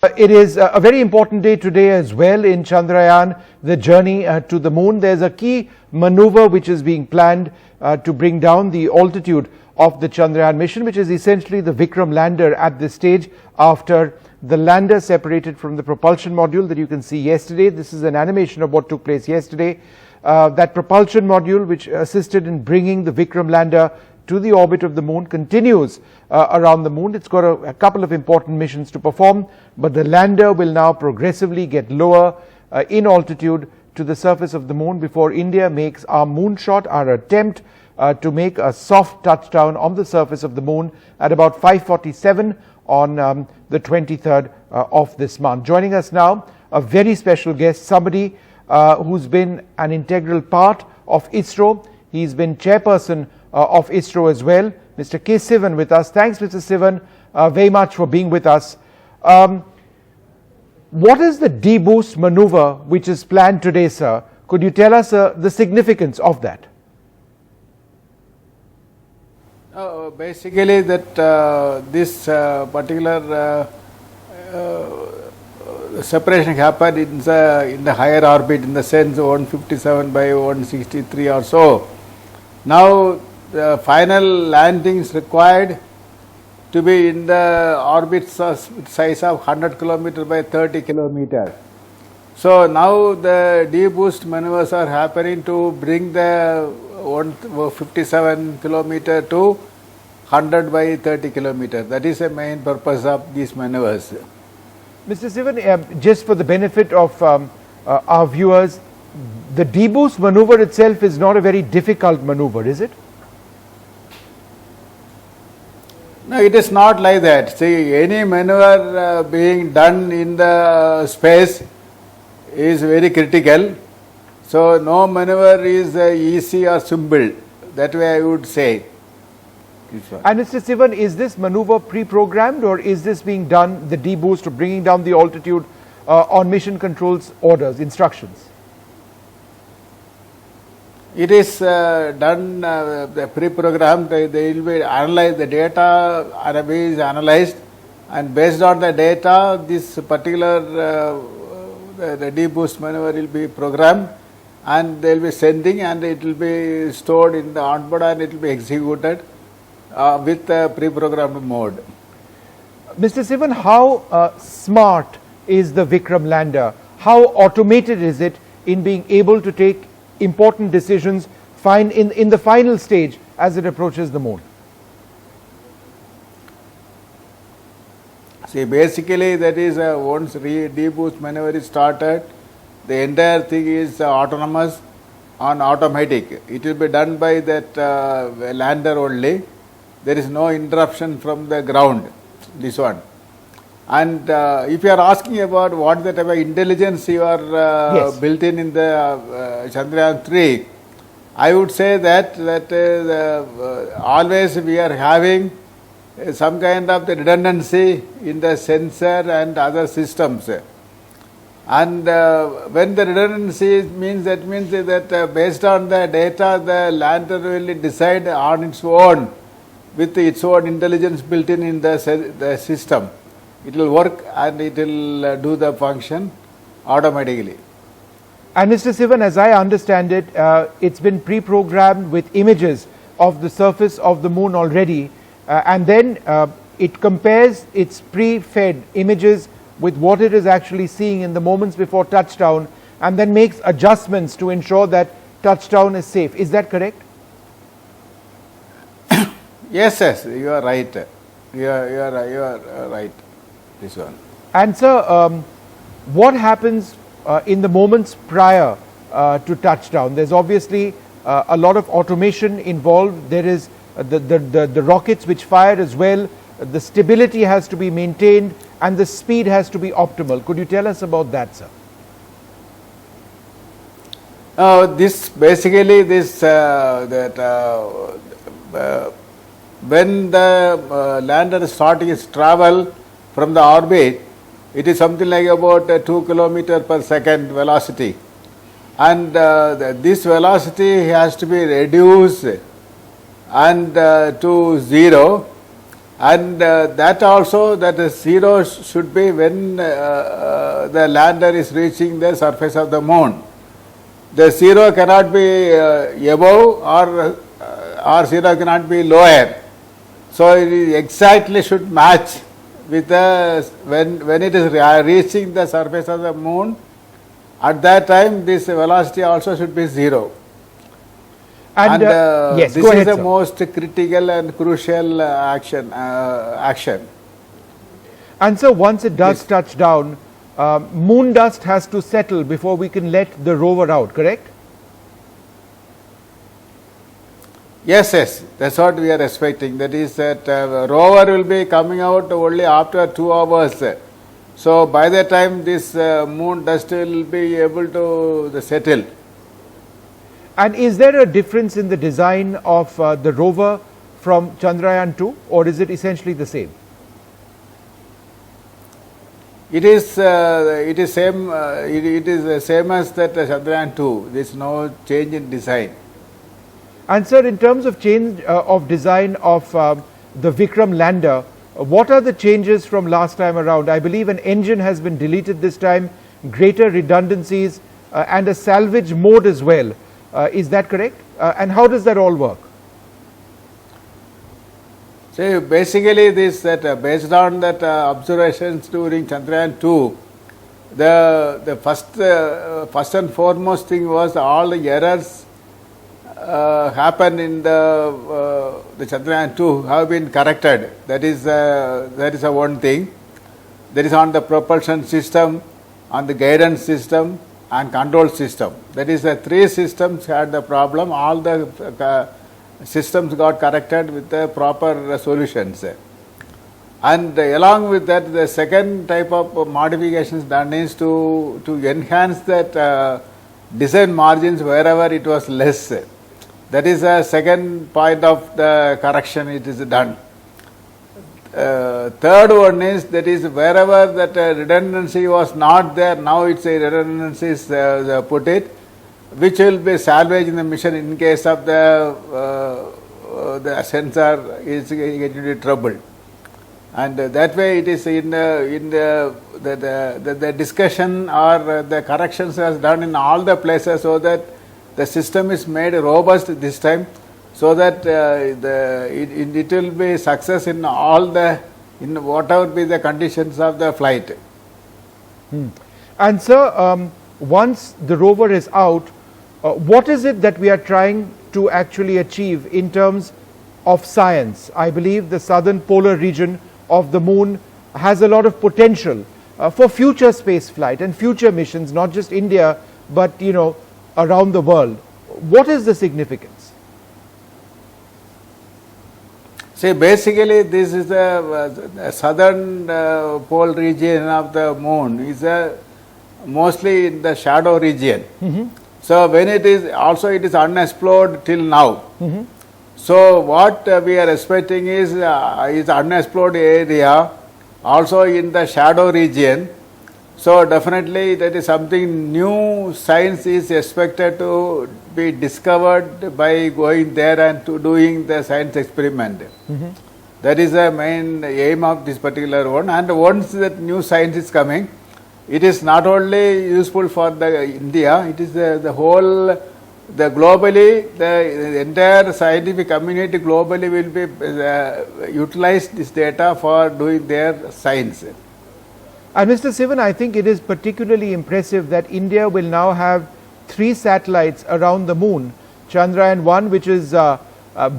It is a very important day today as well in Chandrayaan, the journey to the moon. There's a key maneuver which is being planned to bring down the altitude of the Chandrayaan mission, which is essentially the Vikram lander at this stage after the lander separated from the propulsion module that you can see yesterday. This is an animation of what took place yesterday. That propulsion module, which assisted in bringing the Vikram lander to the orbit of the moon, continues around the moon. It's got a couple of important missions to perform, but the lander will now progressively get lower in altitude to the surface of the moon before India makes our moonshot, our attempt to make a soft touchdown on the surface of the moon at about 5:47 on the 23rd of this month. Joining us now, a very special guest, somebody who's been an integral part of ISRO. He's been chairperson of ISRO as well, Mr. K. Sivan with us. Thanks, Mr. Sivan, very much for being with us. What is the deboost maneuver which is planned today, sir? Could you tell us the significance of that? Basically, that this particular separation happened in the higher orbit, in the sense 157 by 163 or so. Now the final landings required to be in the orbit size of 100 km by 30 km. So now the deboost maneuvers are happening to bring the 157 km to 100 by 30 km. That is the main purpose of these maneuvers. Mr. Sivan, just for the benefit of our viewers, the deboost maneuver itself is not a very difficult maneuver, is it? No, it is not like that. See, any maneuver being done in the space is very critical. So no maneuver is easy or simple. That way I would say. And Mr. Sivan, is this maneuver pre-programmed, or is this being done, the deboost or bringing down the altitude on mission control's orders, instructions? It is done pre-programmed. They will be analyzed, the data is analyzed, and based on the data, this particular the deboost maneuver will be programmed, and they will be sending, and it will be stored in the onboard, and it will be executed with the pre-programmed mode. Mr. Sivan, how smart is the Vikram lander? How automated is it in being able to take important decisions in the final stage as it approaches the moon? See, basically that is once deboost maneuver is started, the entire thing is autonomous and automatic. It will be done by that lander only. There is no interruption from the ground, this one. And if you are asking about what the type of intelligence you are yes, built in the Chandrayaan 3, I would say that always we are having some kind of the redundancy in the sensor and other systems. And when the redundancy means that based on the data, the lander will decide on its own with its own intelligence built in the system. It will work and it will do the function automatically. And Mr. Sivan, as I understand it, it's been pre-programmed with images of the surface of the moon already, and then it compares its pre-fed images with what it is actually seeing in the moments before touchdown, and then makes adjustments to ensure that touchdown is safe. Is that correct? Yes, you are right. You are right. This one. And sir, what happens in the moments prior to touchdown? There's obviously a lot of automation involved. There is the rockets which fire as well. The stability has to be maintained and the speed has to be optimal. Could you tell us about that, sir? When the lander is starting its travel from the orbit, it is something like about 2 km per second velocity, and this velocity has to be reduced and to 0, And that also, that is 0 should be when the lander is reaching the surface of the moon. The 0 cannot be above or 0 cannot be lower. So it is exactly should match with the when it is reaching the surface of the moon. At that time, this velocity also should be 0. And yes, this go is ahead, the sir. most critical and crucial action. And so once it does Yes. touch down, moon dust has to settle before we can let the rover out, correct? Yes, yes, that's what we are expecting. That is that rover will be coming out only after 2 hours. So by the time this moon dust will be able to settle. And is there a difference in the design of the rover from Chandrayaan 2, or is it essentially the same? It is same. It is the same as that Chandrayaan 2. There is no change in design. And sir, in terms of change of design of the Vikram lander, what are the changes from last time around? I believe an engine has been deleted this time, greater redundancies, and a salvage mode as well. Is that correct? And how does that all work? So basically, this that based on that observations during Chandrayaan 2, the first and foremost thing was all the errors happened in the Chandrayaan 2 have been corrected. That is a one thing. That is on the propulsion system, on the guidance system, and control system. That is the 3 systems had the problem. All the systems got corrected with the proper solutions. And along with that, the second type of modifications done is to enhance that design margins wherever it was less. That is the second point of the correction it is done. Third one is that is wherever that redundancy was not there, now it's a redundancy is put it, which will be salvaged in the mission in case of the sensor is getting into trouble. And that way it is in the discussion or the corrections was done in all the places, so that the system is made robust this time, so that it will be success in all in whatever be the conditions of the flight. And sir, once the rover is out, what is it that we are trying to actually achieve in terms of science? I believe the southern polar region of the moon has a lot of potential for future space flight and future missions, not just India, but around the world. What is the significance? See, basically this is the southern pole region of the moon is mostly in the shadow region. So when it is unexplored till now. So what we are expecting is unexplored area also in the shadow region. So definitely that is something new. Science is expected to be discovered by going there and to doing the science experiment. That is the main aim of this particular one. And once that new science is coming, it is not only useful for the India, it is the whole, globally, the entire scientific community globally will be utilize this data for doing their science. And Mr. Sivan, I think it is particularly impressive that India will now have 3 satellites around the moon. Chandrayaan 1, which has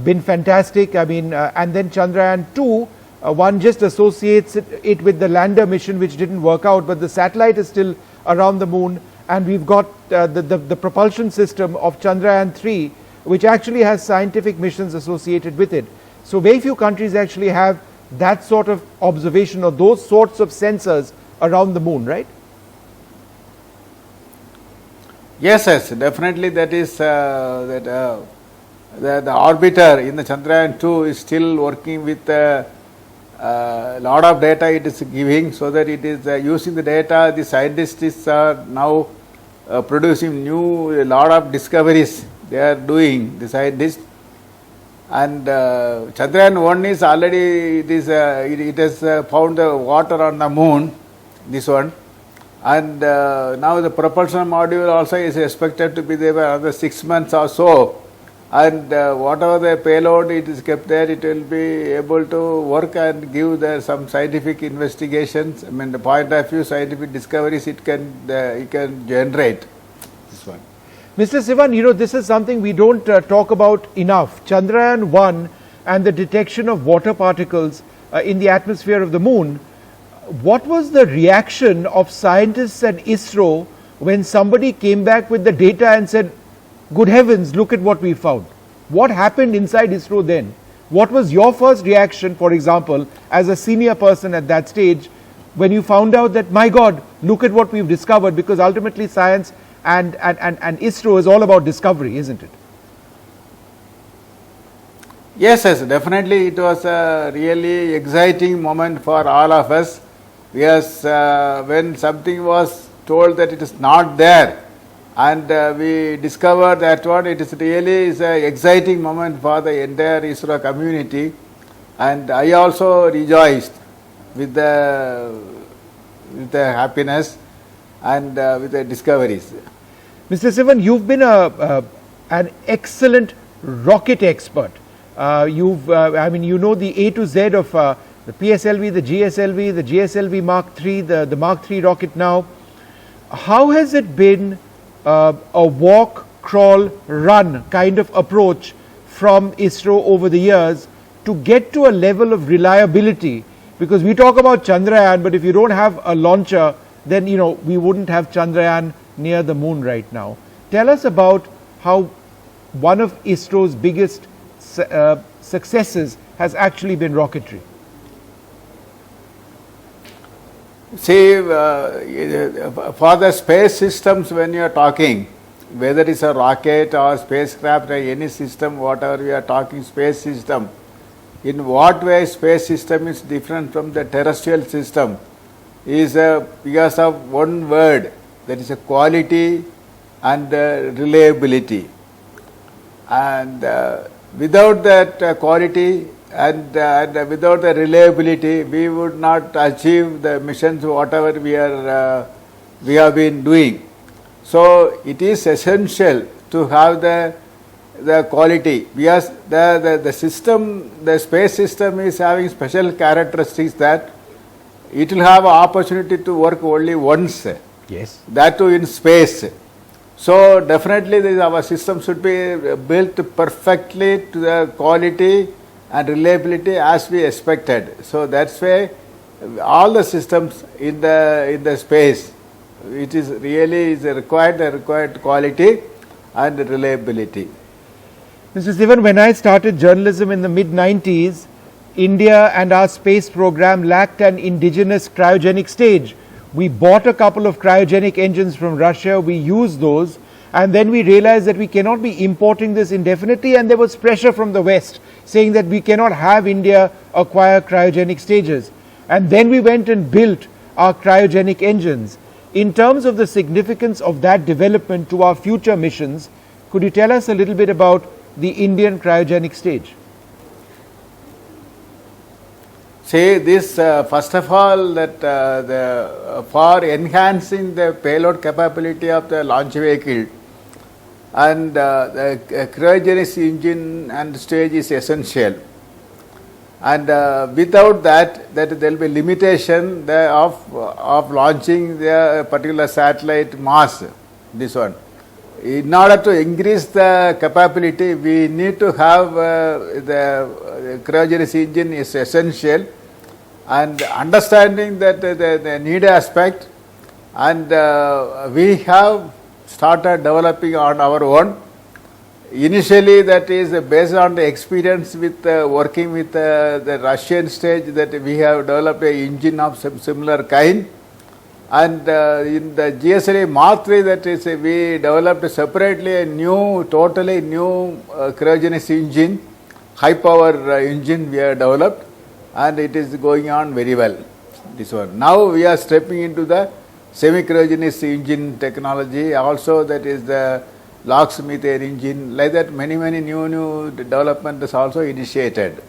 been fantastic, and then Chandrayaan 2, one just associates it with the lander mission, which didn't work out, but the satellite is still around the moon. And we've got the propulsion system of Chandrayaan 3, which actually has scientific missions associated with it. So very few countries actually have that sort of observation or those sorts of sensors around the moon, right? Yes, definitely that is the orbiter in the Chandrayaan 2 is still working with a lot of data it is giving, so that it is using the data. The scientists are now producing a lot of discoveries they are doing, the scientists. And Chandrayaan 1 is already, it has found the water on the moon, this one. And now the propulsion module also is expected to be there for another 6 months or so. And whatever the payload it is kept there, it will be able to work and give some scientific investigations. I mean, the point of view scientific discoveries it can generate. This one. Mr. Sivan, you know, this is something we don't talk about enough. Chandrayaan 1 and the detection of water particles in the atmosphere of the moon. What was the reaction of scientists at ISRO when somebody came back with the data and said, good heavens, look at what we found? What happened inside ISRO then? What was your first reaction, for example, as a senior person at that stage, when you found out that, my God, look at what we've discovered? Because ultimately science and ISRO is all about discovery, isn't it? Yes, definitely it was a really exciting moment for all of us. Yes, when something was told that it is not there, and we discovered that one, it is really is an exciting moment for the entire ISRO community, and I also rejoiced with the happiness and with the discoveries. Mr. Sivan, you've been an excellent rocket expert. I mean, you know the A to Z of the PSLV, the GSLV Mark III, the Mark III rocket now. How has it been a walk, crawl, run kind of approach from ISRO over the years to get to a level of reliability? Because we talk about Chandrayaan, but if you don't have a launcher, then, you know, we wouldn't have Chandrayaan near the moon right now. Tell us about how one of ISRO's biggest successes has actually been rocketry. See, for the space systems, when you are talking, whether it's a rocket or spacecraft or any system, whatever we are talking, space system, in what way space system is different from the terrestrial system is because of one word, that is a quality and reliability. And without that quality and without the reliability, we would not achieve the missions whatever we have been doing. So it is essential to have the quality, because the system, the space system is having special characteristics that it will have an opportunity to work only once. Yes. That too in space. So definitely our system should be built perfectly to the quality and reliability as we expected. So that's why all the systems in the space, it is really is required quality and reliability. Mr. Sivan, when I started journalism in the mid-90s, India and our space program lacked an indigenous cryogenic stage. We bought a couple of cryogenic engines from Russia, we used those, and then we realized that we cannot be importing this indefinitely, and there was pressure from the West saying that we cannot have India acquire cryogenic stages. And then we went and built our cryogenic engines. In terms of the significance of that development to our future missions, could you tell us a little bit about the Indian cryogenic stage? See this, first of all, that for enhancing the payload capability of the launch vehicle, and the cryogenic engine and stage is essential. And without that there will be limitation of launching the particular satellite mass. This one, in order to increase the capability, we need to have the cryogenic engine is essential. And understanding that the need aspect, and we have started developing on our own. Initially, that is based on the experience with working with the Russian stage, that we have developed an engine of some similar kind. And in the GSLV Mark III, that is, we developed separately a totally new cryogenic engine, high power engine we have developed, and it is going on very well. This one. Now we are stepping into the semi-cryogenic engine technology. Also, that is the locksmith engine, like that many new development is also initiated.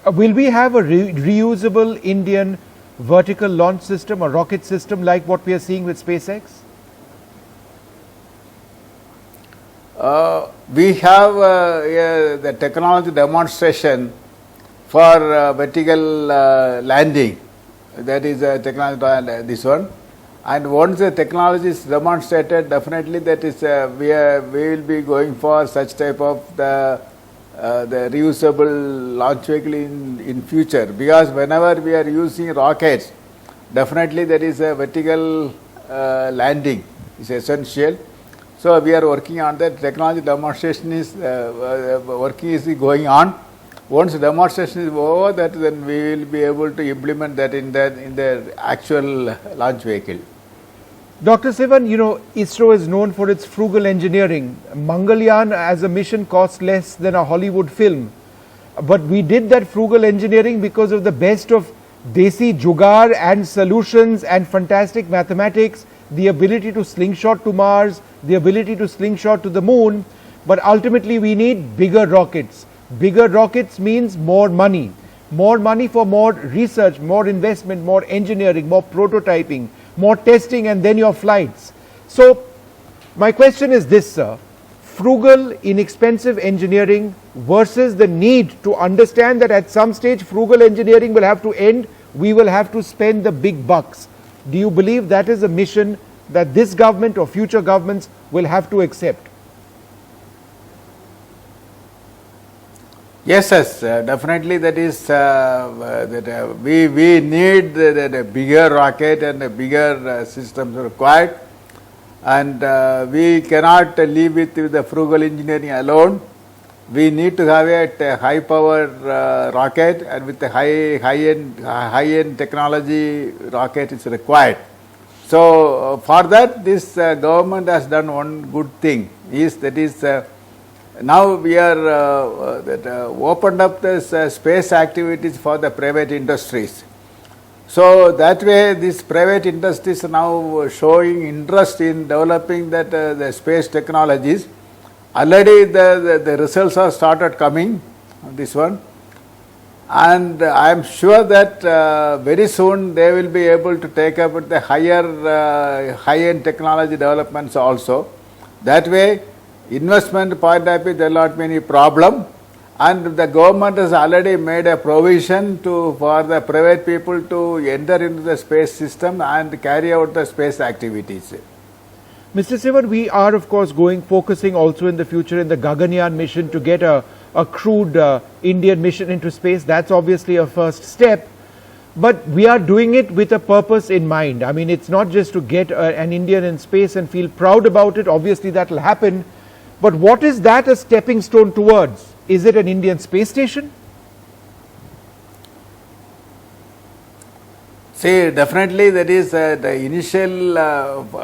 Will we have a reusable Indian vertical launch system or rocket system like what we are seeing with SpaceX? We have the technology demonstration for vertical landing, that is technology this one, and once the technology is demonstrated, definitely that is we will be going for such type of the reusable launch vehicle in future, because whenever we are using rockets, definitely there is a vertical landing is essential. So we are working on that. Technology demonstration is working is going on. Once demonstration is over, that then we will be able to implement that in the actual launch vehicle. Dr. Sivan, you know, ISRO is known for its frugal engineering. Mangalyaan as a mission cost less than a Hollywood film. But we did that frugal engineering because of the best of desi jugaad and solutions and fantastic mathematics, the ability to slingshot to Mars, the ability to slingshot to the moon. But ultimately we need bigger rockets. Bigger rockets means more money for more research, more investment, more engineering, more prototyping, more testing, and then your flights. So my question is this, sir: frugal, inexpensive engineering versus the need to understand that at some stage frugal engineering will have to end, we will have to spend the big bucks. Do you believe that is a mission that this government or future governments will have to accept? Yes, definitely that is that we need the bigger rocket and the bigger systems required, and we cannot leave with the frugal engineering alone. We need to have a high power rocket, and with the high end technology rocket is required. So for that, this government has done one good thing, now we are opened up this space activities for the private industries. So that way, these private industries are now showing interest in developing that the space technologies. Already the results have started coming on this one, and I am sure that very soon they will be able to take up with the high-end technology developments also. That way, investment point of view, there will not be any problem, and the government has already made a provision for the private people to enter into the space system and carry out the space activities. Mr. Sivan, we are of course focusing also in the future in the Gaganyaan mission to get a crewed Indian mission into space. That's obviously a first step, but we are doing it with a purpose in mind. I mean, it's not just to get an Indian in space and feel proud about it. Obviously that will happen. But what is that a stepping stone towards? Is it an Indian space station? See, definitely that is the initial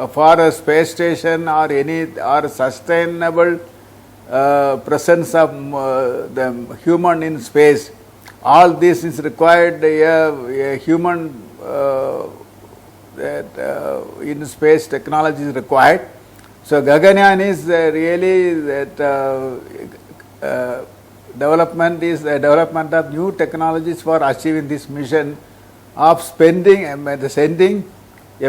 for a space station or sustainable presence of the human in space. All this is required a human in space technology is required. So Gaganyaan is really that development of new technologies for achieving this mission of sending a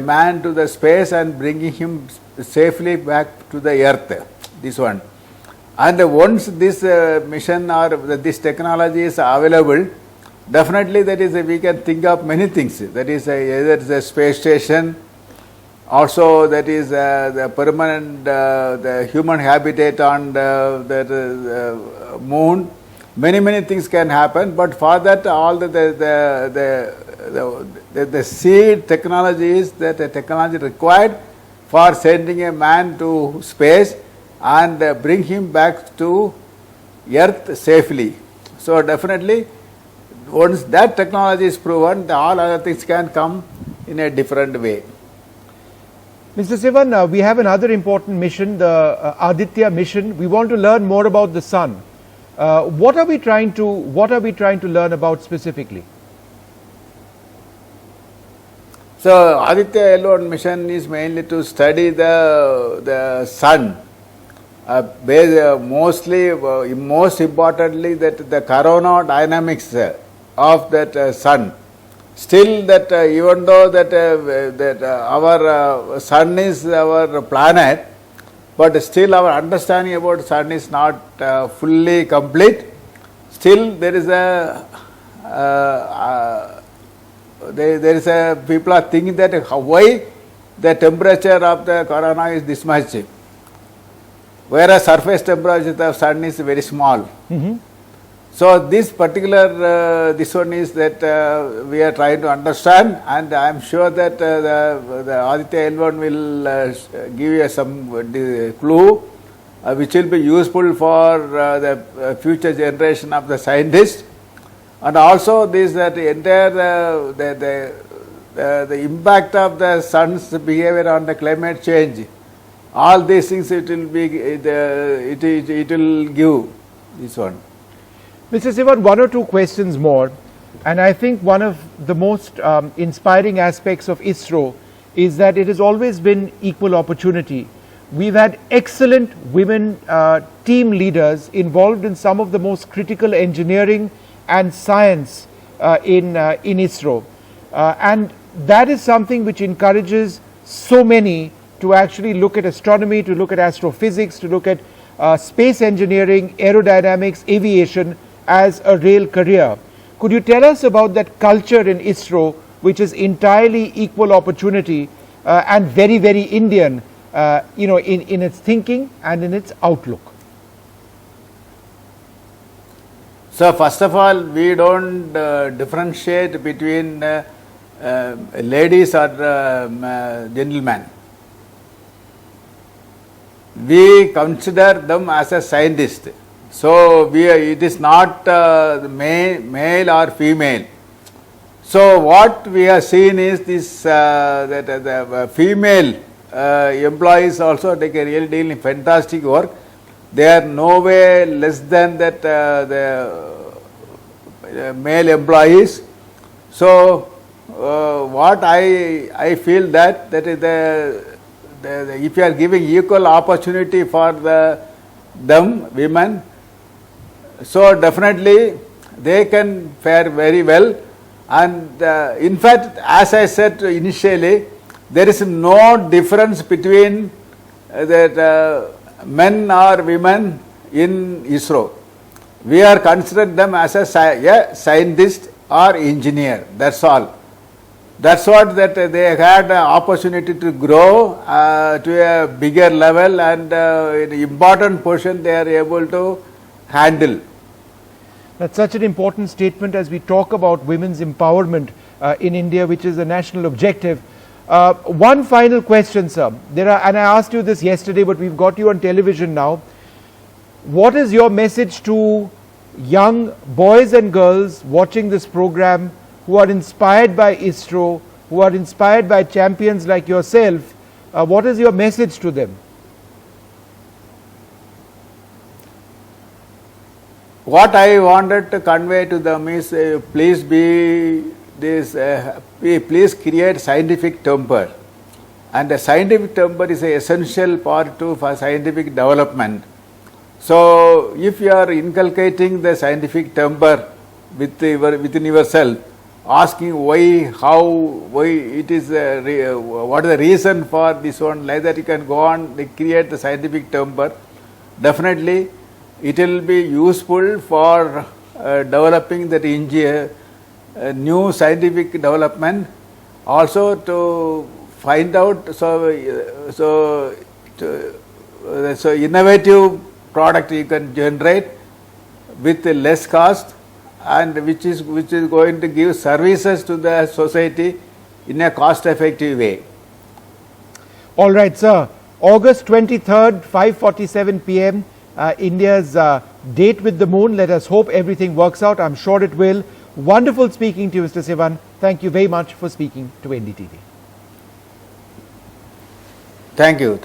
man to the space and bringing him safely back to the earth. This one, and once this mission or this technology is available, definitely that is we can think of many things. That is either the space station. Also, that is the permanent the human habitat on the moon. Many things can happen, but for that, all the seed technology is that the technology required for sending a man to space and bring him back to Earth safely. So definitely, once that technology is proven, all other things can come in a different way. Mr. Sivan, we have another important mission, the Aditya mission. We want to learn more about the sun. What are we trying to learn about specifically? So Aditya L1 mission is mainly to study the sun Mostly, most importantly, that the corona dynamics of that sun. Still, that even though that our sun is our planet, but still our understanding about sun is not fully complete. Still, there is a people are thinking that why the temperature of the corona is this much, whereas surface temperature of the sun is very small. So this particular this one is that we are trying to understand, and I am sure that the Aditya L1 will give you some clue which will be useful for the future generation of the scientists, and also this that entire the impact of the sun's behavior on the climate change. All these things it will be it will give this one. Mr. Sivan, one or two questions more, and I think one of the most inspiring aspects of ISRO is that it has always been equal opportunity. We've had excellent women team leaders involved in some of the most critical engineering and science in ISRO, and that is something which encourages so many to actually look at astronomy, to look at astrophysics, to look at space engineering, aerodynamics, aviation as a real career. Could you tell us about that culture in ISRO, which is entirely equal opportunity and very, very Indian, in its thinking and in its outlook? So first of all, we don't differentiate between ladies or gentlemen. We consider them as a scientist. So it is not male or female. So what we have seen is this that the female employees also take a real deal fantastic work. They are no way less than that the male employees. So what I feel that is if you are giving equal opportunity for them women, so definitely they can fare very well. And in fact, as I said initially, there is no difference between that men or women in ISRO. We are considered them as a scientist or engineer. That's all. That's what that they had an opportunity to grow to a bigger level, and in an important portion they are able to handle. That's such an important statement as we talk about women's empowerment in India, which is a national objective. One final question, sir. And I asked you this yesterday, but we've got you on television now. What is your message to young boys and girls watching this program who are inspired by ISRO, who are inspired by champions like yourself? What is your message to them? What I wanted to convey to them is please create scientific temper, and the scientific temper is an essential part for scientific development. So if you are inculcating the scientific temper within yourself, asking why, how, why it is, what is the reason for this one, like that you can go on, create the scientific temper. Definitely it will be useful for developing that new scientific development, also to find out so innovative product you can generate with less cost, and which is going to give services to the society in a cost effective way. All right, sir. August 23rd, 5:47 p.m. India's date with the moon. Let us hope everything works out. I'm sure it will. Wonderful speaking to you, Mr. Sivan. Thank you very much for speaking to NDTV. Thank you.